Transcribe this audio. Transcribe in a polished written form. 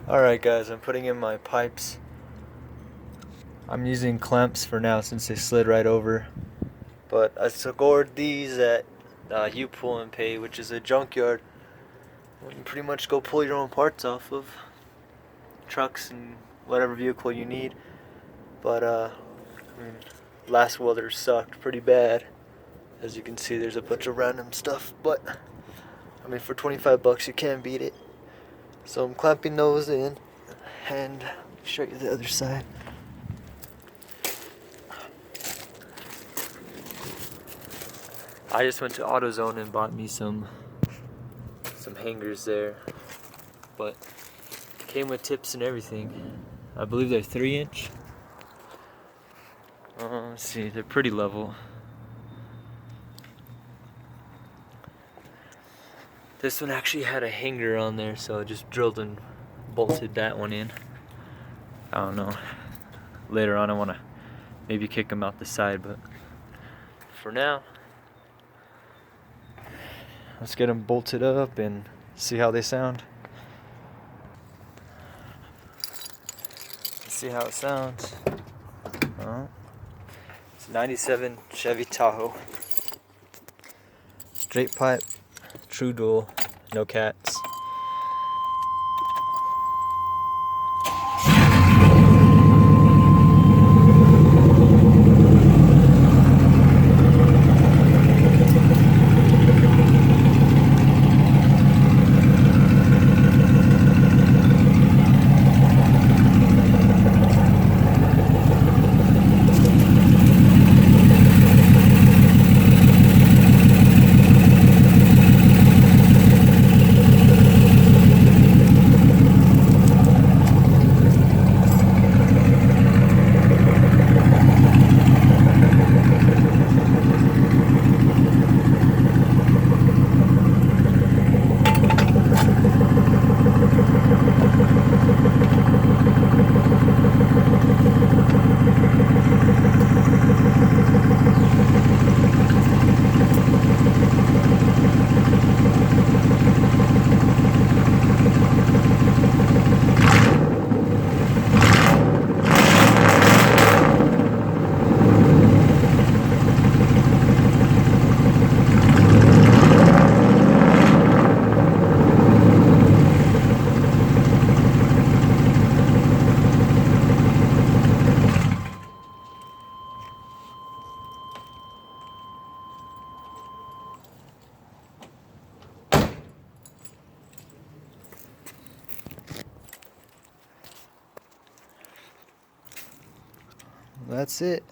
Alright guys, I'm putting in my pipes. I'm using clamps for now since they slid right over. But I scored these at U Pull and Pay, which is a junkyard. You can pretty much go pull your own parts off of trucks and whatever vehicle you need. But I mean, last welder sucked pretty bad. As you can see, there's a bunch of random stuff, but I mean, for 25 bucks you can't beat it. So I'm clamping those in, and show you the other side. I just went to AutoZone and bought me some hangers there, but it came with tips and everything. I believe they're 3-inch. Let's see, they're pretty level. This one actually had a hanger on there, so I just drilled and bolted that one in. I don't know. Later on I want to maybe kick them out the side, but for now, let's get them bolted up and see how they sound. Let's see how it sounds. It's a 97 Chevy Tahoe. Straight pipe, true dual, no cats. That's it.